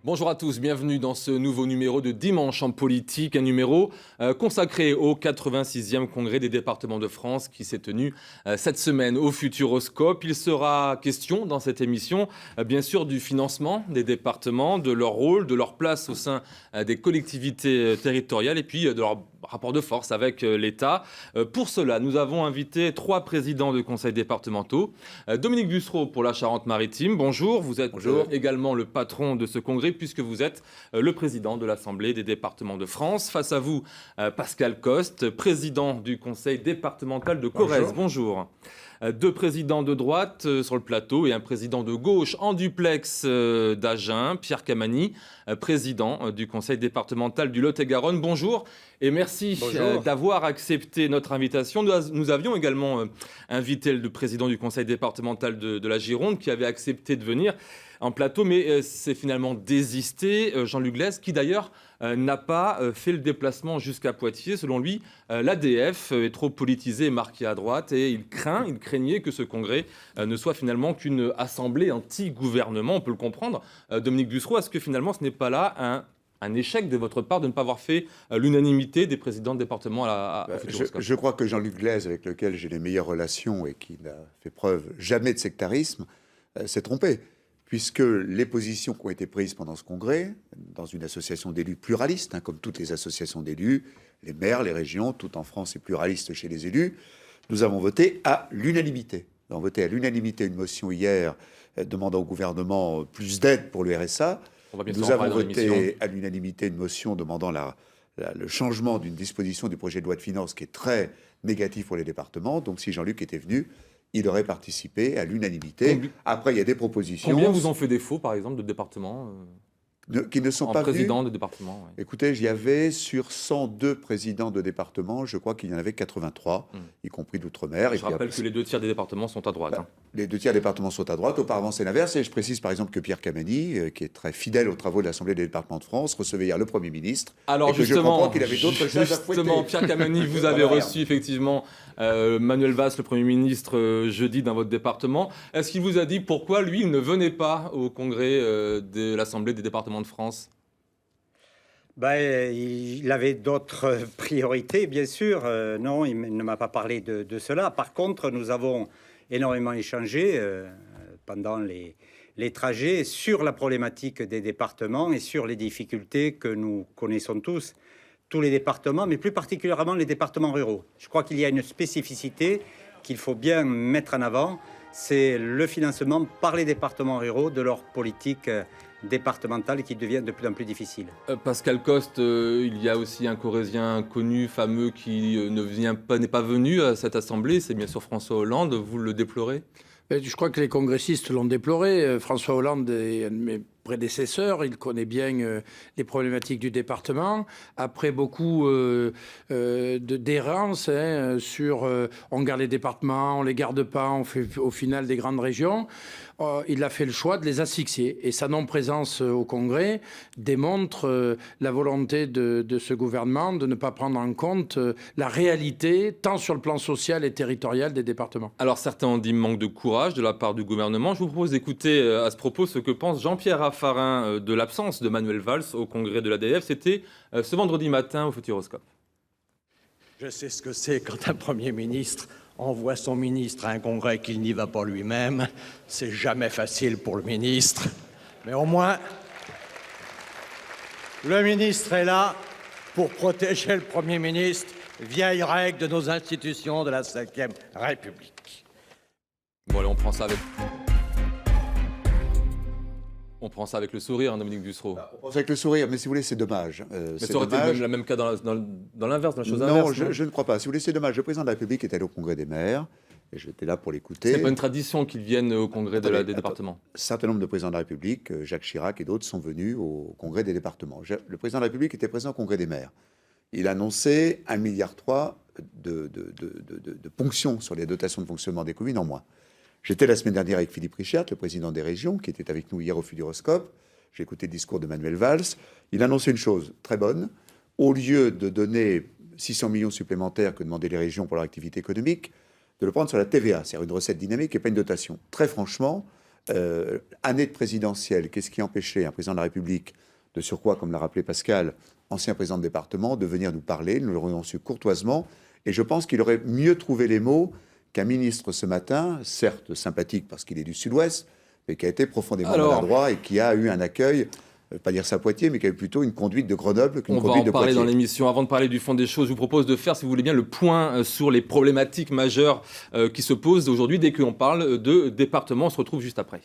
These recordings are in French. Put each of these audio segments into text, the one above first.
Bonjour à tous, bienvenue dans ce nouveau numéro de Dimanche en politique, un numéro consacré au 86e congrès des départements de France qui s'est tenu cette semaine au Futuroscope. Il sera question dans cette émission, bien sûr, du financement des départements, de leur rôle, de leur place au sein des collectivités territoriales et puis de leur rapport de force avec l'État. Pour cela, nous avons invité 3 présidents de conseils départementaux. Dominique Bussereau pour la Charente-Maritime, bonjour. Vous êtes également le patron de ce congrès puisque vous êtes le président de l'Assemblée des départements de France. Face à vous, Pascal Coste, président du conseil départemental de Corrèze. Bonjour. 2 présidents de droite sur le plateau et un président de gauche en duplex d'Agen, Pierre Camani, président du conseil départemental du Lot-et-Garonne. Bonjour et merci d'avoir accepté notre invitation. Nous avions également invité le président du conseil départemental de la Gironde qui avait accepté de venir en plateau, mais c'est finalement désisté. Jean-Luc Gleyze, qui d'ailleurs n'a pas fait le déplacement jusqu'à Poitiers. Selon lui, l'ADF est trop politisée et marquée à droite et il craignait que ce congrès ne soit finalement qu'une assemblée anti-gouvernement. On peut le comprendre. Dominique Bussereau, est-ce que finalement ce n'est pas là un échec de votre part de ne pas avoir fait l'unanimité des présidents de département à Futuroscope? Je crois que Jean-Luc Gleyze, avec lequel j'ai les meilleures relations et qui n'a fait preuve jamais de sectarisme, s'est trompé. Puisque les positions qui ont été prises pendant ce congrès, dans une association d'élus pluraliste, comme toutes les associations d'élus, les maires, les régions, tout en France est pluraliste chez les élus, nous avons voté à l'unanimité. Nous avons voté à l'unanimité une motion hier demandant au gouvernement plus d'aide pour le RSA. Nous avons voté à l'unanimité une motion demandant le changement d'une disposition du projet de loi de finances qui est très négatif pour les départements. Donc si Jean-Luc était venu, il aurait participé à l'unanimité. Après, il y a des propositions. Combien vous ont fait défaut, par exemple, de départements qui ne sont pas présidents venus. de département? Ouais. Écoutez, j'y avais sur 102 présidents de département, je crois qu'il y en avait 83, y compris d'outre-mer. Je rappelle que les 2 tiers des départements sont à droite. Les 2 tiers des départements sont à droite. Auparavant, c'est l'inverse. Et je précise par exemple que Pierre Camani, qui est très fidèle aux travaux de l'Assemblée des départements de France, recevait hier le Premier ministre. Alors et que justement, je comprends qu'il avait d'autres choses à fouetter. Justement, Pierre Camani, vous avez reçu effectivement Manuel Valls, le Premier ministre, jeudi dans votre département. Est-ce qu'il vous a dit pourquoi lui, il ne venait pas au congrès de l'Assemblée des départements de France? Il avait d'autres priorités, bien sûr. Non, il ne m'a pas parlé de cela. Par contre, nous avons énormément échangé pendant les trajets sur la problématique des départements et sur les difficultés que nous connaissons tous les départements, mais plus particulièrement les départements ruraux. Je crois qu'il y a une spécificité qu'il faut bien mettre en avant, c'est le financement par les départements ruraux de leur politique départementale qui devient de plus en plus difficile. Pascal Coste, il y a aussi un Corrézien connu, fameux, qui n'est pas venu à cette assemblée, c'est bien sûr François Hollande, vous le déplorez? Je crois que les congressistes l'ont déploré. François Hollande est un de mes prédécesseurs, il connaît bien les problématiques du département. Après beaucoup d'errance sur on garde les départements, on les garde pas, on fait au final des grandes régions, il a fait le choix de les asphyxier. Et sa non-présence au Congrès démontre la volonté de ce gouvernement de ne pas prendre en compte la réalité, tant sur le plan social et territorial des départements. Alors certains ont dit manque de courage de la part du gouvernement. Je vous propose d'écouter à ce propos ce que pense Jean-Pierre Raffarin de l'absence de Manuel Valls au congrès de l'ADF. C'était ce vendredi matin au Futuroscope. Je sais ce que c'est quand un Premier ministre envoie son ministre à un congrès qu'il n'y va pas lui-même. C'est jamais facile pour le ministre. Mais au moins, le ministre est là pour protéger le Premier ministre, vieille règle de nos institutions de la Ve République. Bon, allez, on prend ça avec le sourire, hein, Dominique Bussereau. On pense avec le sourire, mais si vous voulez, c'est dommage. Mais ça aurait été le même cas dans l'inverse, dans la chose non, inverse. Je ne crois pas. Si vous voulez, c'est dommage. Le président de la République est allé au congrès des maires, et j'étais là pour l'écouter. C'est pas une tradition qu'ils viennent au congrès des départements. Un certain nombre de présidents de la République, Jacques Chirac et d'autres, sont venus au congrès des départements. Le président de la République était présent au congrès des maires. Il a annoncé 1,3 milliard de ponctions sur les dotations de fonctionnement des communes en moins. J'étais la semaine dernière avec Philippe Richert, le président des régions, qui était avec nous hier au Futuroscope. J'ai écouté le discours de Manuel Valls. Il a annoncé une chose très bonne. Au lieu de donner 600 millions supplémentaires que demandaient les régions pour leur activité économique, de le prendre sur la TVA, c'est-à-dire une recette dynamique et pas une dotation. Très franchement, Année de présidentielle, qu'est-ce qui empêchait un président de la République, de surcroît, comme l'a rappelé Pascal, ancien président de département, de venir nous parler? Nous l'aurions su courtoisement. Et je pense qu'il aurait mieux trouvé les mots qu'un ministre ce matin, certes sympathique parce qu'il est du Sud-Ouest, mais qui a été profondément maladroit et qui a eu un accueil, pas dire ça à Poitiers, mais qui a eu plutôt une conduite de Grenoble qu'une conduite de Poitiers. On va en parler dans l'émission. Avant de parler du fond des choses, je vous propose de faire, si vous voulez bien, le point sur les problématiques majeures qui se posent aujourd'hui dès qu'on parle de département. On se retrouve juste après.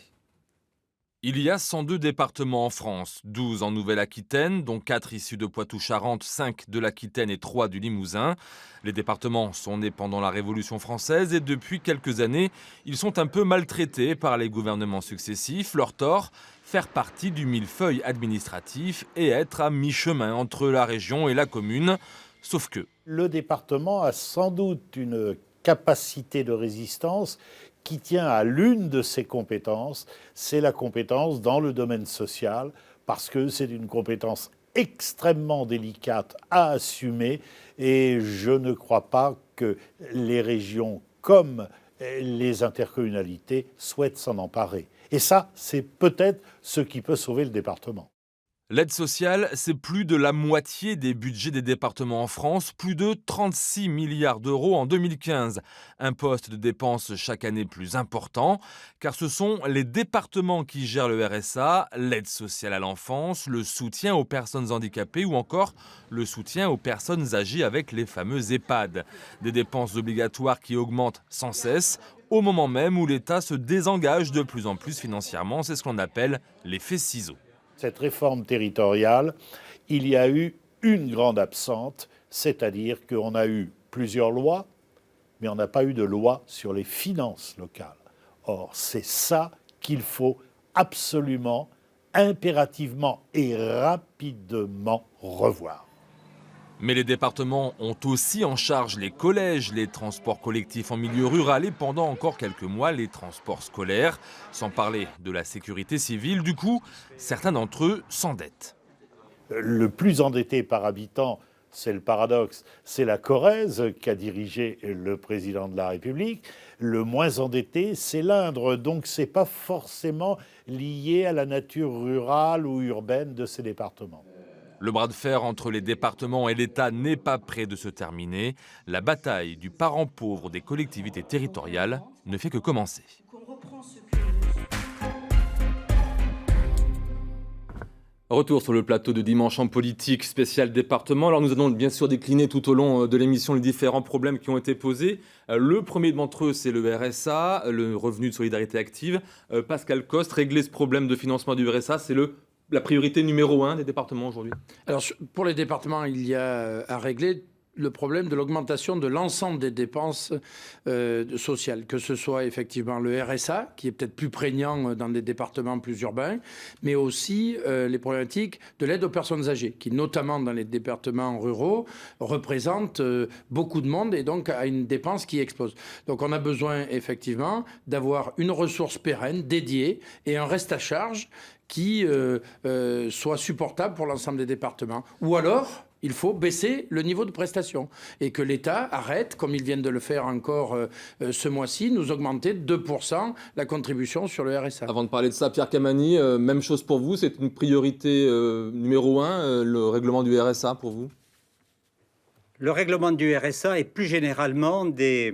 Il y a 102 départements en France, 12 en Nouvelle-Aquitaine, dont 4 issus de Poitou-Charentes, 5 de l'Aquitaine et 3 du Limousin. Les départements sont nés pendant la Révolution française et depuis quelques années, ils sont un peu maltraités par les gouvernements successifs. Leur tort, faire partie du millefeuille administratif et être à mi-chemin entre la région et la commune. Sauf que le département a sans doute une capacité de résistance qui tient à l'une de ses compétences, c'est la compétence dans le domaine social, parce que c'est une compétence extrêmement délicate à assumer, et je ne crois pas que les régions comme les intercommunalités souhaitent s'en emparer. Et ça, c'est peut-être ce qui peut sauver le département. L'aide sociale, c'est plus de la moitié des budgets des départements en France, plus de 36 milliards d'euros en 2015. Un poste de dépense chaque année plus important, car ce sont les départements qui gèrent le RSA, l'aide sociale à l'enfance, le soutien aux personnes handicapées ou encore le soutien aux personnes âgées avec les fameux EHPAD. Des dépenses obligatoires qui augmentent sans cesse, au moment même où l'État se désengage de plus en plus financièrement. C'est ce qu'on appelle l'effet ciseau. Cette réforme territoriale, il y a eu une grande absente, c'est-à-dire qu'on a eu plusieurs lois, mais on n'a pas eu de loi sur les finances locales. Or, c'est ça qu'il faut absolument, impérativement et rapidement revoir. Mais les départements ont aussi en charge les collèges, les transports collectifs en milieu rural et pendant encore quelques mois les transports scolaires, sans parler de la sécurité civile. Du coup, certains d'entre eux s'endettent. Le plus endetté par habitant, c'est le paradoxe, c'est la Corrèze qu'a dirigé le président de la République. Le moins endetté, c'est l'Indre. Donc ce n'est pas forcément lié à la nature rurale ou urbaine de ces départements. Le bras de fer entre les départements et l'État n'est pas près de se terminer. La bataille du parent pauvre des collectivités territoriales ne fait que commencer. Retour sur le plateau de Dimanche en politique spécial département. Alors nous allons bien sûr décliner tout au long de l'émission les différents problèmes qui ont été posés. Le premier d'entre eux, c'est le RSA, le revenu de solidarité active. Pascal Coste, régler ce problème de financement du RSA, c'est la priorité numéro 1 des départements aujourd'hui? Alors, pour les départements, il y a à régler le problème de l'augmentation de l'ensemble des dépenses sociales, que ce soit effectivement le RSA, qui est peut-être plus prégnant dans des départements plus urbains, mais aussi les problématiques de l'aide aux personnes âgées, qui notamment dans les départements ruraux représentent beaucoup de monde et donc a une dépense qui explose. Donc on a besoin effectivement d'avoir une ressource pérenne, dédiée, et un reste à charge qui soit supportable pour l'ensemble des départements. Ou alors, il faut baisser le niveau de prestation et que l'État arrête, comme ils viennent de le faire encore ce mois-ci, nous augmenter de 2% la contribution sur le RSA. Avant de parler de ça, Pierre Camani, même chose pour vous, c'est une priorité numéro 1, le règlement du RSA pour vous? Le règlement du RSA et plus généralement des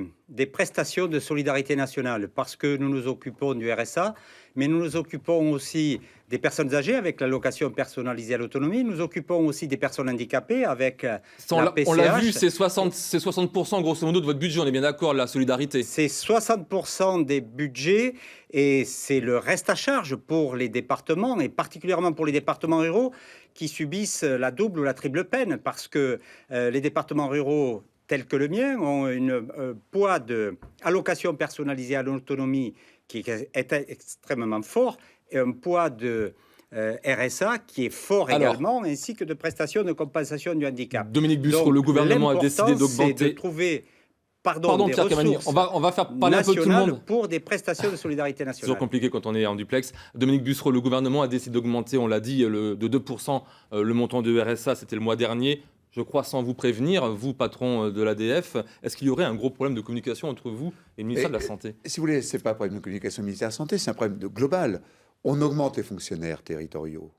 prestations de solidarité nationale, parce que nous nous occupons du RSA, mais nous nous occupons aussi des personnes âgées avec l'allocation personnalisée à l'autonomie, nous occupons aussi des personnes handicapées avec la PCH. On l'a vu, c'est 60% grosso modo de votre budget, on est bien d'accord, la solidarité. C'est 60% des budgets et c'est le reste à charge pour les départements et particulièrement pour les départements ruraux qui subissent la double ou la triple peine parce que les départements ruraux tels que le mien ont un poids de allocation personnalisée à l'autonomie qui est extrêmement fort et un poids de RSA qui est fort également, ainsi que de prestations de compensation du handicap. Dominique Bussereau, le gouvernement a décidé d'augmenter... c'est de trouver des Pierre Camani, on va faire parler un peu de tout le monde pour des prestations de solidarité nationale. C'est toujours compliqué quand on est en duplex. Dominique Bussereau, le gouvernement a décidé d'augmenter, on l'a dit, de 2% le montant de RSA, c'était le mois dernier. Je crois sans vous prévenir, vous, patron de l'ADF, est-ce qu'il y aurait un gros problème de communication entre vous et le ministère de la Santé? Si vous voulez, ce n'est pas un problème de communication du ministère de la Santé, c'est un problème global. On augmente les fonctionnaires territoriaux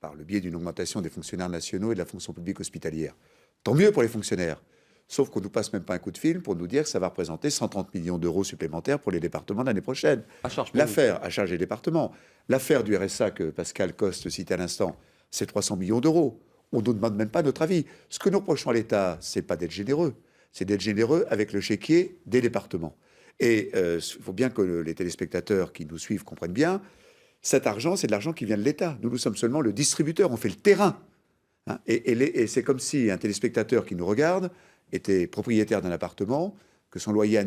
par le biais d'une augmentation des fonctionnaires nationaux et de la fonction publique hospitalière. Tant mieux pour les fonctionnaires. Sauf qu'on ne nous passe même pas un coup de fil pour nous dire que ça va représenter 130 millions d'euros supplémentaires pour les départements l'année prochaine. À charge pour L'affaire, à charge des départements. L'affaire du RSA que Pascal Coste citait à l'instant, c'est 300 millions d'euros. On ne nous demande même pas notre avis. Ce que nous reprochons à l'État, c'est pas d'être généreux. C'est d'être généreux avec le chéquier des départements. Et il faut bien que les téléspectateurs qui nous suivent comprennent bien, cet argent, c'est de l'argent qui vient de l'État. Nous sommes seulement le distributeur, on fait le terrain. Hein, et c'est comme si un téléspectateur qui nous regarde était propriétaire d'un appartement, que son loyer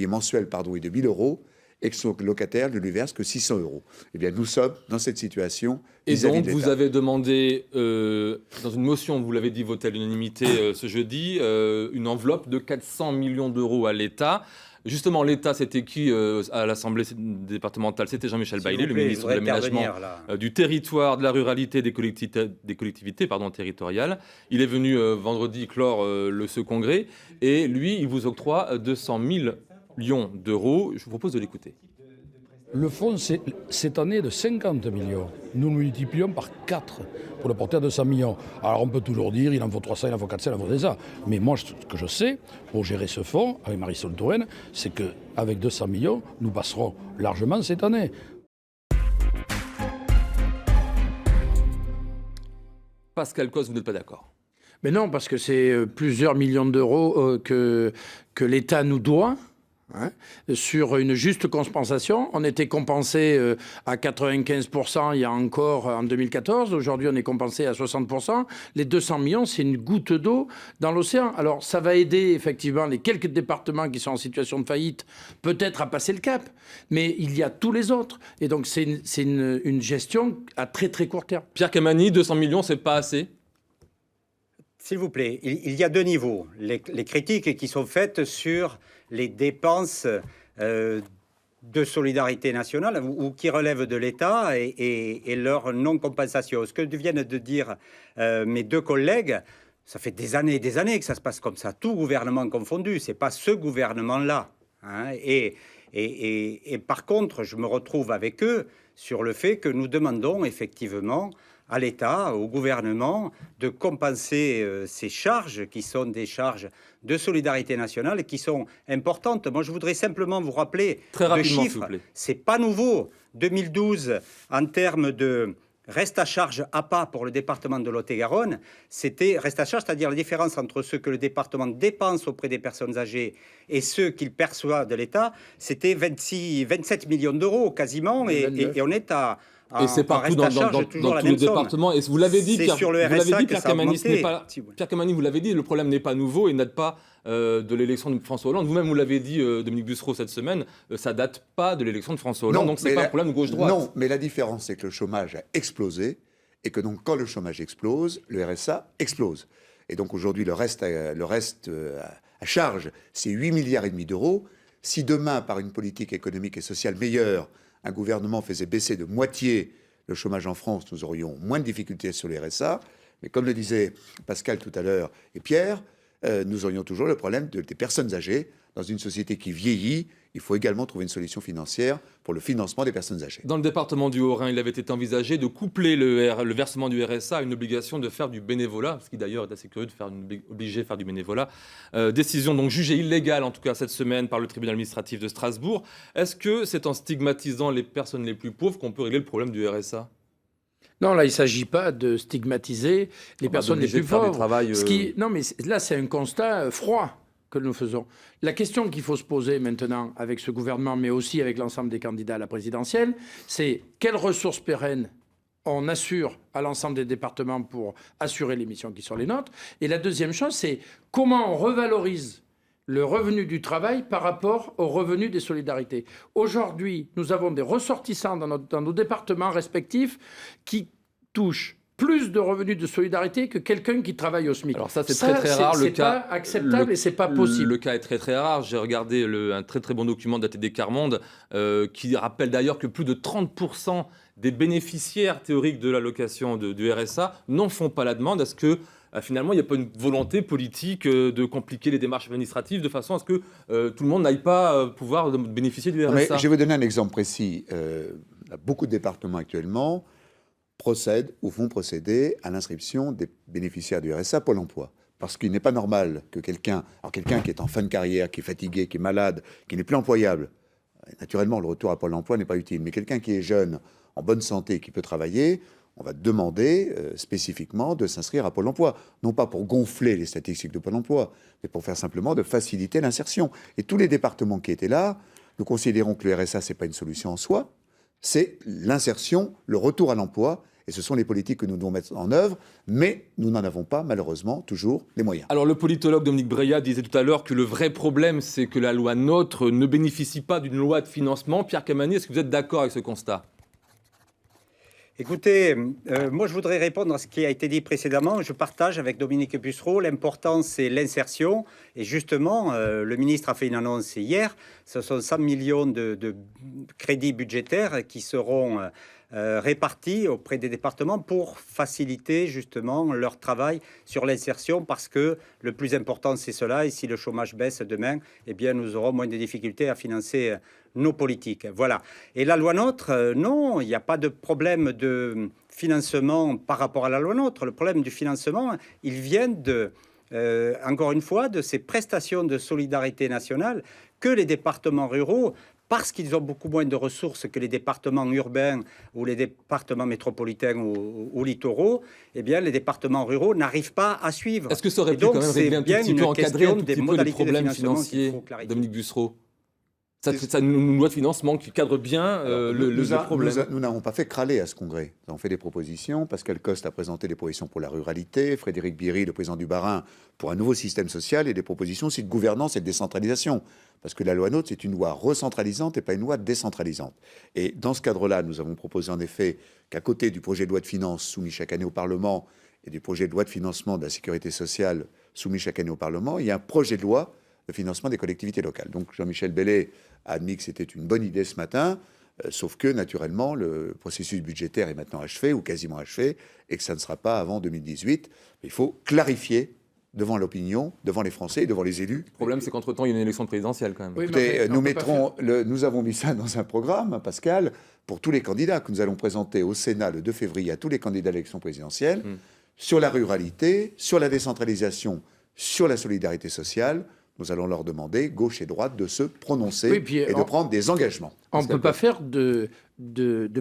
mensuel est de 1 000 euros, et que son locataire ne lui verse que 600 euros. Eh bien, nous sommes dans cette situation. Et vis-à-vis donc, de vous l'État. avez demandé, dans une motion, vous l'avez dit, votée à l'unanimité ce jeudi, une enveloppe de 400 millions d'euros à l'État. Justement, l'État, c'était qui à l'Assemblée départementale? C'était Jean-Michel Bailey, le ministre de l'Aménagement du territoire, de la ruralité, des collectivités territoriales. Il est venu vendredi clore ce congrès et lui, il vous octroie 200 000 millions d'euros. Je vous propose de l'écouter. Le fonds, cette année, est de 50 millions. Nous multiplions par 4 pour le porter à 200 millions. Alors on peut toujours dire, il en faut 300, il en faut 400, il en faut ça. Mais moi, ce que je sais, pour gérer ce fonds, avec Marisol Touraine, c'est qu'avec 200 millions, nous passerons largement cette année. Pascal Coste, vous n'êtes pas d'accord? Mais non, parce que c'est plusieurs millions d'euros que l'État nous doit. Hein, sur une juste compensation. On était compensé à 95% il y a encore en 2014. Aujourd'hui, on est compensé à 60%. Les 200 millions, c'est une goutte d'eau dans l'océan. Alors, ça va aider effectivement les quelques départements qui sont en situation de faillite, peut-être à passer le cap. Mais il y a tous les autres. Et donc, c'est une gestion à très, très court terme. Pierre Camani, 200 millions, c'est pas assez? S'il vous plaît, il y a deux niveaux. Les critiques qui sont faites sur les dépenses de solidarité nationale ou qui relèvent de l'État et leur non-compensation. Ce que viennent de dire mes deux collègues, ça fait des années que ça se passe comme ça, tout gouvernement confondu. C'est pas ce gouvernement-là. Hein, et par contre, je me retrouve avec eux sur le fait que nous demandons effectivement à l'État, au gouvernement, de compenser ces charges qui sont des charges de solidarité nationale et qui sont importantes. Moi, je voudrais simplement vous rappeler très rapidement, chiffres. s'il vous plaît. C'est pas nouveau. 2012, en termes de reste à charge APA pour le département de Lot-et-Garonne, c'était reste à charge, c'est-à-dire la différence entre ce que le département dépense auprès des personnes âgées et ce qu'il perçoit de l'État, c'était 27 millions d'euros quasiment, et on est à... Et c'est partout dans tous les départements. Et vous l'avez dit, Pierre Camani, Pierre Camani, vous l'avez dit, le problème n'est pas nouveau et ne date pas de l'élection de François Hollande. Vous-même, vous l'avez dit, Dominique Bussereau, cette semaine, ça ne date pas de l'élection de François Hollande. Donc, ce n'est pas un problème de gauche-droite. Non, mais la différence, c'est que le chômage a explosé et que donc, quand le chômage explose, le RSA explose. Et donc, aujourd'hui, le reste à charge, c'est 8,5 milliards d'euros. Si demain, par une politique économique et sociale meilleure, un gouvernement faisait baisser de moitié le chômage en France, nous aurions moins de difficultés sur les RSA. Mais comme le disait Pascal tout à l'heure et Pierre, nous aurions toujours le problème des personnes âgées. Dans une société qui vieillit, il faut également trouver une solution financière pour le financement des personnes âgées. Dans le département du Haut-Rhin, il avait été envisagé de coupler le versement du RSA à une obligation de faire du bénévolat, ce qui d'ailleurs est assez curieux de obliger à faire du bénévolat. Décision donc jugée illégale, en tout cas cette semaine, par le tribunal administratif de Strasbourg. Est-ce que c'est en stigmatisant les personnes les plus pauvres qu'on peut régler le problème du RSA ? Non, là, il ne s'agit pas de stigmatiser les personnes les plus pauvres. Non, mais là, c'est un constat froid que nous faisons. La question qu'il faut se poser maintenant avec ce gouvernement, mais aussi avec l'ensemble des candidats à la présidentielle, c'est quelles ressources pérennes on assure à l'ensemble des départements pour assurer les missions qui sont les nôtres. Et la deuxième chose, c'est comment on revalorise le revenu du travail par rapport au revenu des solidarités. Aujourd'hui, nous avons des ressortissants dans nos départements respectifs qui touchent plus de revenus de solidarité que quelqu'un qui travaille au SMIC. Alors ça, c'est très rare. C'est pas acceptable et c'est pas possible. Le cas est très rare. J'ai regardé un très bon document daté des Carmonde qui rappelle d'ailleurs que plus de 30% des bénéficiaires théoriques de l'allocation du RSA n'en font pas la demande. Est-ce que finalement, il n'y a pas une volonté politique de compliquer les démarches administratives de façon à ce que tout le monde n'aille pas pouvoir bénéficier du Mais RSA. je vais vous donner un exemple précis. Beaucoup de départements actuellement procèdent ou vont procéder à l'inscription des bénéficiaires du RSA Pôle emploi. Parce qu'il n'est pas normal que quelqu'un qui est en fin de carrière, qui est fatigué, qui est malade, qui n'est plus employable, naturellement, le retour à Pôle emploi n'est pas utile, mais quelqu'un qui est jeune, en bonne santé, qui peut travailler, on va demander spécifiquement de s'inscrire à Pôle emploi. Non pas pour gonfler les statistiques de Pôle emploi, mais pour faire simplement de faciliter l'insertion. Et tous les départements qui étaient là, nous considérons que le RSA, ce n'est pas une solution en soi, c'est l'insertion, le retour à l'emploi, et ce sont les politiques que nous devons mettre en œuvre, mais nous n'en avons pas, malheureusement, toujours les moyens. Alors, le politologue Dominique Breillat disait tout à l'heure que le vrai problème, c'est que la loi NOTRe ne bénéficie pas d'une loi de financement. Pierre Camani, est-ce que vous êtes d'accord avec ce constat ? Écoutez, moi je voudrais répondre à ce qui a été dit précédemment. Je partage avec Dominique Bussereau, l'importance c'est l'insertion. Et justement, le ministre a fait une annonce hier. Ce sont 100 millions de crédits budgétaires qui seront répartis auprès des départements pour faciliter justement leur travail sur l'insertion, parce que le plus important c'est cela. Et si le chômage baisse demain, eh bien nous aurons moins de difficultés à financer nos politiques. Voilà. Et la loi NOTRe, non, il n'y a pas de problème de financement par rapport à la loi NOTRe. Le problème du financement, il vient encore une fois, de ces prestations de solidarité nationale que les départements ruraux, parce qu'ils ont beaucoup moins de ressources que les départements urbains ou les départements métropolitains ou littoraux, eh bien, les départements ruraux n'arrivent pas à suivre. Est-ce que ça aurait pu quand même régler un tout petit peu, encadrer un tout petit peu les problèmes financiers, Dominique Bussereau ? Ça, une loi de financement qui cadre bien le problème. Nous n'avons pas fait crâler à ce congrès. Nous avons fait des propositions. Pascal Coste a présenté des propositions pour la ruralité. Frédéric Biry, le président du Bas-Rhin, pour un nouveau système social et des propositions aussi de gouvernance et de décentralisation. Parce que la loi NOTRe, c'est une loi recentralisante et pas une loi décentralisante. Et dans ce cadre-là, nous avons proposé en effet qu'à côté du projet de loi de finances soumis chaque année au Parlement et du projet de loi de financement de la sécurité sociale soumis chaque année au Parlement, il y a un projet de loi de financement des collectivités locales. Donc Jean-Michel Bellet a admis que c'était une bonne idée ce matin, sauf que naturellement le processus budgétaire est maintenant achevé ou quasiment achevé et que ça ne sera pas avant 2018. Il faut clarifier devant l'opinion, devant les Français et devant les élus. Le problème, c'est qu'entre-temps, il y a une élection présidentielle quand même. Oui, écoutez, nous avons mis ça dans un programme, Pascal, pour tous les candidats que nous allons présenter au Sénat le 2 février à tous les candidats à l'élection présidentielle, sur la ruralité, sur la décentralisation, sur la solidarité sociale. Nous allons leur demander, gauche et droite, de se prononcer et de prendre des engagements. On ne peut pas faire de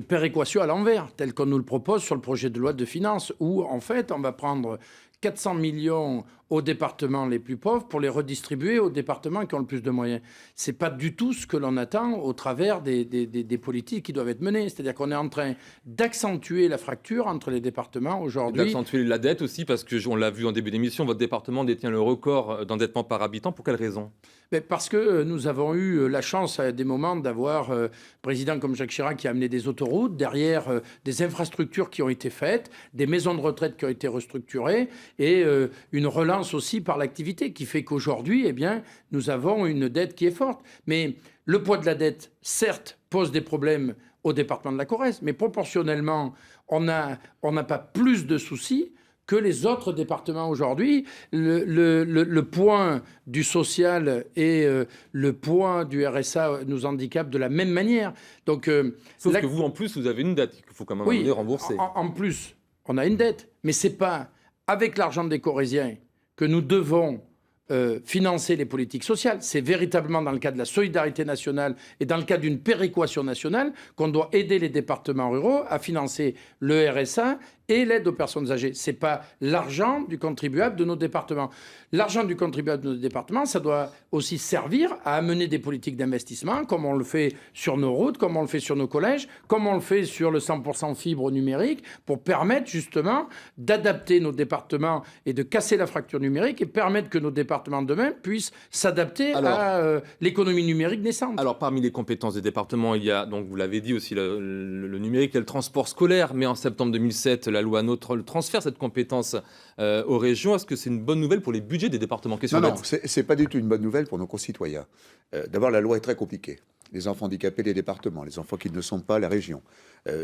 péréquation à l'envers, tel qu'on nous le propose sur le projet de loi de finances, où en fait on va prendre 400 millions aux départements les plus pauvres pour les redistribuer aux départements qui ont le plus de moyens. Ce n'est pas du tout ce que l'on attend au travers des politiques qui doivent être menées. C'est-à-dire qu'on est en train d'accentuer la fracture entre les départements aujourd'hui. D'accentuer la dette aussi, parce qu'on l'a vu en début d'émission, votre département détient le record d'endettement par habitant. Pour quelle raison ? Parce que nous avons eu la chance à des moments d'avoir un président comme Jacques Chirac qui a amené des autoroutes, derrière des infrastructures qui ont été faites, des maisons de retraite qui ont été restructurées et une relance aussi par l'activité qui fait qu'aujourd'hui, eh bien, nous avons une dette qui est forte. Mais le poids de la dette, certes, pose des problèmes au département de la Corrèze, mais proportionnellement, on n'a pas plus de soucis que les autres départements aujourd'hui. Le point du social et le point du RSA nous handicapent de la même manière. Donc, sauf que vous, en plus, vous avez une dette qu'il faut quand même rembourser. En plus, on a une dette, mais ce n'est pas avec l'argent des Corréziens que nous devons financer les politiques sociales. C'est véritablement dans le cadre de la solidarité nationale et dans le cadre d'une péréquation nationale qu'on doit aider les départements ruraux à financer le RSA et l'aide aux personnes âgées. Ce n'est pas l'argent du contribuable de nos départements. L'argent du contribuable de nos départements, ça doit aussi servir à amener des politiques d'investissement, comme on le fait sur nos routes, comme on le fait sur nos collèges, comme on le fait sur le 100% fibre numérique, pour permettre justement d'adapter nos départements et de casser la fracture numérique et permettre que nos départements demain puissent s'adapter à l'économie numérique naissante. Alors, parmi les compétences des départements, il y a, donc vous l'avez dit aussi, le numérique et le transport scolaire. Mais en septembre 2007, la loi NOTRe transfère cette compétence aux régions. Est-ce que c'est une bonne nouvelle pour les budgets des départements ? Non, c'est pas du tout une bonne nouvelle pour nos concitoyens. D'abord, la loi est très compliquée. Les enfants handicapés, les départements, les enfants qui ne sont pas, la région.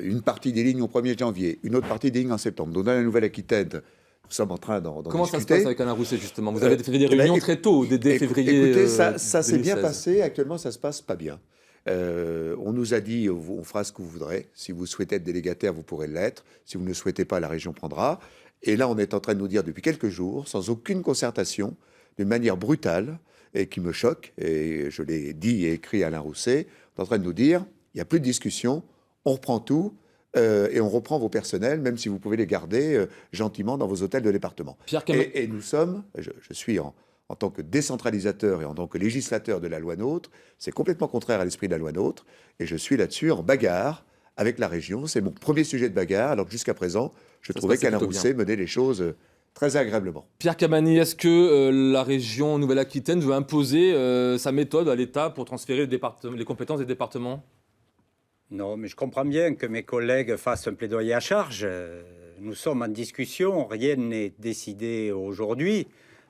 Une partie des lignes au 1er janvier, une autre partie des lignes en septembre. Donc, dans la Nouvelle-Aquitaine, Nous sommes en train d'en Comment ça se discuter. passe avec Alain Rousset, justement? Vous avez fait des Eh ben, réunions très tôt, dès février. Écoutez, ça s'est bien 2016. passé. Actuellement, ça se passe pas bien. On nous a dit, on fera ce que vous voudrez. Si vous souhaitez être délégataire, vous pourrez l'être. Si vous ne le souhaitez pas, la région prendra. Et là, on est en train de nous dire depuis quelques jours, sans aucune concertation, d'une manière brutale, et qui me choque, et je l'ai dit et écrit à Alain Rousset, on est en train de nous dire, il n'y a plus de discussion, on reprend tout, et on reprend vos personnels, même si vous pouvez les garder gentiment dans vos hôtels de département. Et nous sommes, je suis en tant que décentralisateur et en tant que législateur de la loi NOTRe, c'est complètement contraire à l'esprit de la loi NOTRe, et je suis là-dessus en bagarre avec la région. C'est mon premier sujet de bagarre, alors que jusqu'à présent, je trouvais qu'Alain Rousset menait les choses très agréablement. Pierre Cabanel, est-ce que la région Nouvelle-Aquitaine veut imposer sa méthode à l'État pour transférer les compétences des départements? Non, mais je comprends bien que mes collègues fassent un plaidoyer à charge. Nous sommes en discussion, rien n'est décidé aujourd'hui,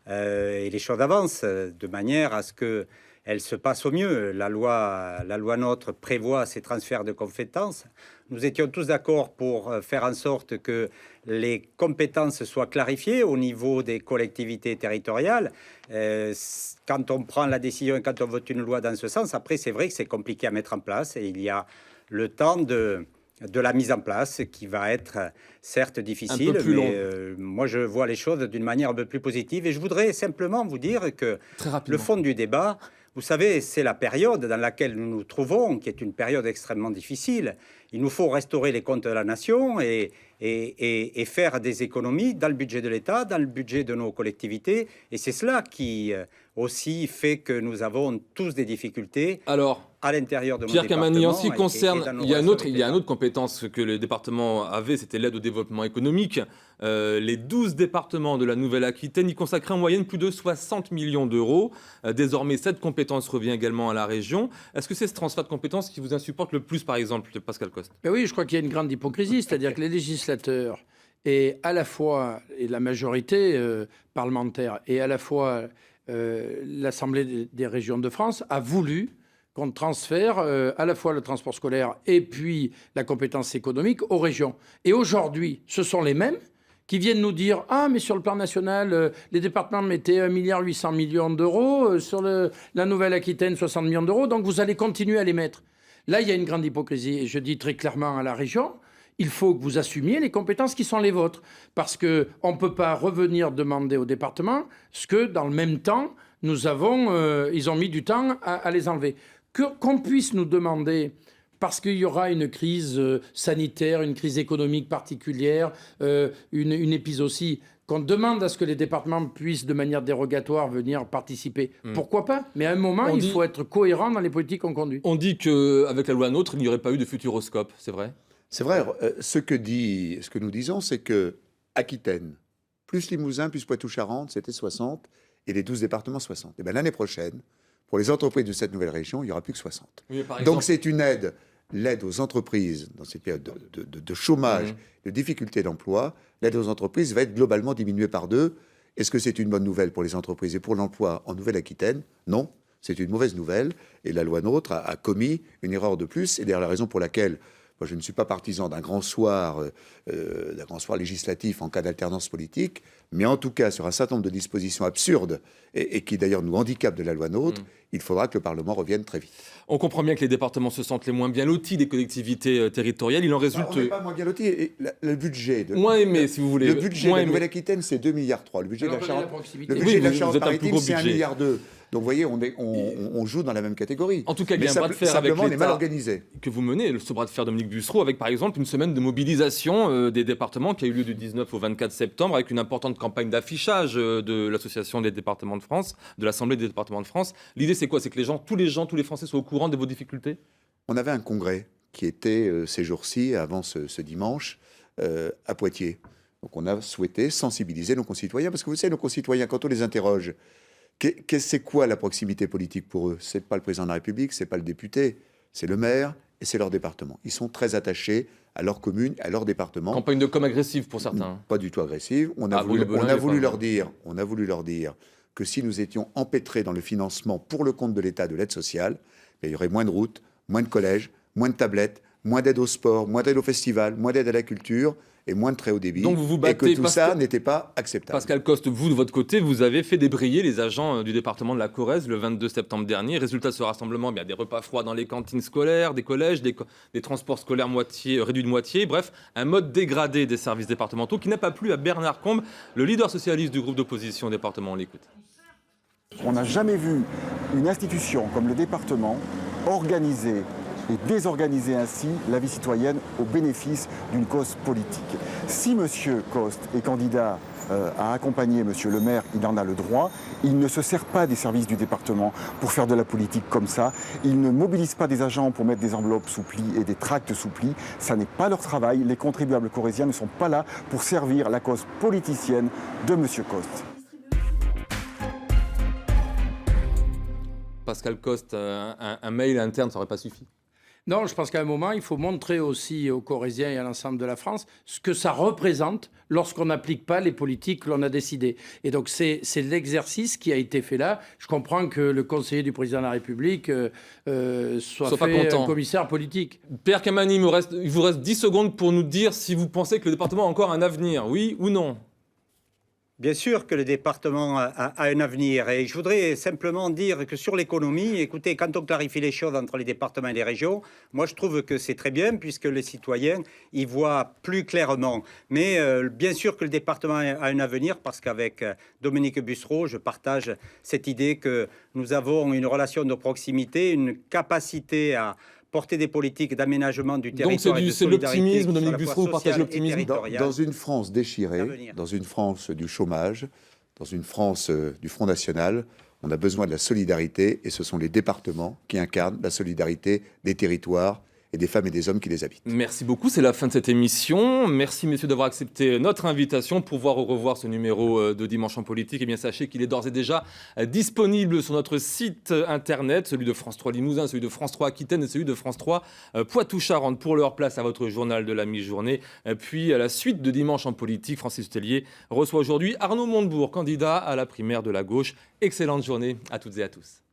et les choses avancent de manière à ce qu'elles se passent au mieux. La loi NOTRe prévoit ces transferts de compétences. Nous étions tous d'accord pour faire en sorte que les compétences soient clarifiées au niveau des collectivités territoriales. Quand on prend la décision et quand on vote une loi dans ce sens, après c'est vrai que c'est compliqué à mettre en place et il y a le temps de la mise en place qui va être certes difficile, mais moi je vois les choses d'une manière un peu plus positive et je voudrais simplement vous dire que le fond du débat, vous savez, c'est la période dans laquelle nous nous trouvons, qui est une période extrêmement difficile. Il nous faut restaurer les comptes de la nation et faire des économies dans le budget de l'État, dans le budget de nos collectivités. Et c'est cela qui aussi fait que nous avons tous des difficultés. Alors, à l'intérieur de mon Pierre Cabanel, en ce qui département concerne, il y a une autre compétence que les départements avaient, c'était l'aide au développement économique. Les 12 départements de la Nouvelle-Aquitaine y consacraient en moyenne plus de 60 millions d'euros. Désormais, cette compétence revient également à la région. Est-ce que c'est ce transfert de compétences qui vous insupporte le plus, par exemple, Pascal Coste? Ben oui, je crois qu'il y a une grande hypocrisie, c'est-à-dire que les législateurs et à la fois et la majorité parlementaire et à la fois l'Assemblée des régions de France a voulu qu'on transfère à la fois le transport scolaire et puis la compétence économique aux régions. Et aujourd'hui, ce sont les mêmes qui viennent nous dire « Ah, mais sur le plan national, les départements mettaient 1,8 milliard d'euros, sur la Nouvelle-Aquitaine, 60 millions d'euros, donc vous allez continuer à les mettre. » Là, il y a une grande hypocrisie. Et je dis très clairement à la région, il faut que vous assumiez les compétences qui sont les vôtres. Parce qu'on ne peut pas revenir demander au département ce que, dans le même temps, ils ont mis du temps à les enlever. Qu'on puisse nous demander, parce qu'il y aura une crise sanitaire, une crise économique particulière, une épizootie, qu'on demande à ce que les départements puissent, de manière dérogatoire, venir participer. Pourquoi pas? Mais à un moment, il faut être cohérent dans les politiques qu'on conduit. On dit qu'avec la loi NOTRe, il n'y aurait pas eu de futuroscope, c'est vrai? C'est vrai. Ce que nous disons, c'est que Aquitaine, plus Limousin, plus Poitou-Charentes, c'était 60, et les 12 départements 60. Et bien l'année prochaine, pour les entreprises de cette nouvelle région, il n'y aura plus que 60. Oui, donc c'est une aide, l'aide aux entreprises dans ces périodes de chômage, de difficultés d'emploi. L'aide aux entreprises va être globalement diminuée par 2. Est-ce que c'est une bonne nouvelle pour les entreprises et pour l'emploi en Nouvelle-Aquitaine? Non, c'est une mauvaise nouvelle. Et la loi NOTRe a commis une erreur de plus. Et d'ailleurs la raison pour laquelle moi, je ne suis pas partisan d'un grand soir législatif en cas d'alternance politique, mais en tout cas sur un certain nombre de dispositions absurdes et qui d'ailleurs nous handicapent de la loi NOTRe, il faudra que le Parlement revienne très vite. On comprend bien que les départements se sentent les moins bien lotis des collectivités territoriales. Il en résulte... on n'est pas moins bien lotis. Et le budget... moins aimé, si vous voulez. Le budget de la Nouvelle-Aquitaine, c'est 2,3 milliards. Le budget de la Charente-Maritime, c'est 1,2 milliard. Donc vous voyez, on joue dans la même catégorie. En tout cas, il y a un bras de fer avec l'État. On est mal organisé. Que vous menez, ce bras de fer Dominique Bussereau, avec par exemple une semaine de mobilisation des départements qui a eu lieu du 19 au 24 septembre, avec une importante campagne d'affichage de l'Association des départements de France, de l'Assemblée des départements de France. L'idée, c'est quoi? C'est que tous les Français soient au courant de vos difficultés? On avait un congrès qui était ces jours-ci, avant ce dimanche, à Poitiers. Donc on a souhaité sensibiliser nos concitoyens, parce que vous savez, nos concitoyens, quand on les interroge, c'est quoi la proximité politique pour eux? C'est pas le président de la République, c'est pas le député, c'est le maire et c'est leur département. Ils sont très attachés à leur commune, à leur département. Campagne de com agressive pour certains. Pas du tout agressive. On a voulu leur dire que si nous étions empêtrés dans le financement pour le compte de l'État de l'aide sociale, il y aurait moins de routes, moins de collèges, moins de tablettes, moins d'aide au sport, moins d'aide au festival, moins d'aide à la culture, et moins de très haut débit. Donc vous vous et battez que tout ça n'était pas acceptable. Pascal Coste, vous, de votre côté, vous avez fait débrayer les agents du département de la Corrèze le 22 septembre dernier. Résultat de ce rassemblement, des repas froids dans les cantines scolaires, des collèges, des transports scolaires réduits de moitié. Bref, un mode dégradé des services départementaux qui n'a pas plu à Bernard Combe, le leader socialiste du groupe d'opposition au département. On l'écoute. On n'a jamais vu une institution comme le département organiser et désorganiser ainsi la vie citoyenne au bénéfice d'une cause politique. Si M. Coste est candidat à accompagner M. le maire, il en a le droit. Il ne se sert pas des services du département pour faire de la politique comme ça. Il ne mobilise pas des agents pour mettre des enveloppes sous pli et des tracts sous pli. Ça n'est pas leur travail. Les contribuables corréziens ne sont pas là pour servir la cause politicienne de M. Coste. Pascal Coste, un mail interne, ça n'aurait pas suffi? Non, je pense qu'à un moment, il faut montrer aussi aux Corréziens et à l'ensemble de la France ce que ça représente lorsqu'on n'applique pas les politiques que l'on a décidées. Et donc, c'est l'exercice qui a été fait là. Je comprends que le conseiller du président de la République soit fait un commissaire politique. Pierre Kamani, il vous reste 10 secondes pour nous dire si vous pensez que le département a encore un avenir, oui ou non? Bien sûr que le département a un avenir et je voudrais simplement dire que sur l'économie, écoutez, quand on clarifie les choses entre les départements et les régions, moi je trouve que c'est très bien puisque les citoyens y voient plus clairement. Mais bien sûr que le département a un avenir parce qu'avec Dominique Bussereau, je partage cette idée que nous avons une relation de proximité, une capacité à porter des politiques d'aménagement du territoire. Donc c'est l'optimisme, Dominique Bussereau, vous partagez l'optimisme dans une France déchirée, dans une France du chômage, dans une France du Front National, on a besoin de la solidarité et ce sont les départements qui incarnent la solidarité des territoires et des femmes et des hommes qui les habitent. Merci beaucoup, c'est la fin de cette émission. Merci messieurs d'avoir accepté notre invitation pour voir ou revoir ce numéro de Dimanche en politique. Et bien sachez qu'il est d'ores et déjà disponible sur notre site internet, celui de France 3 Limousin, celui de France 3 Aquitaine et celui de France 3 Poitou-Charentes. Pour leur place à votre journal de la mi-journée. Puis à la suite de Dimanche en politique, Francis Tellier reçoit aujourd'hui Arnaud Montebourg, candidat à la primaire de la gauche. Excellente journée à toutes et à tous.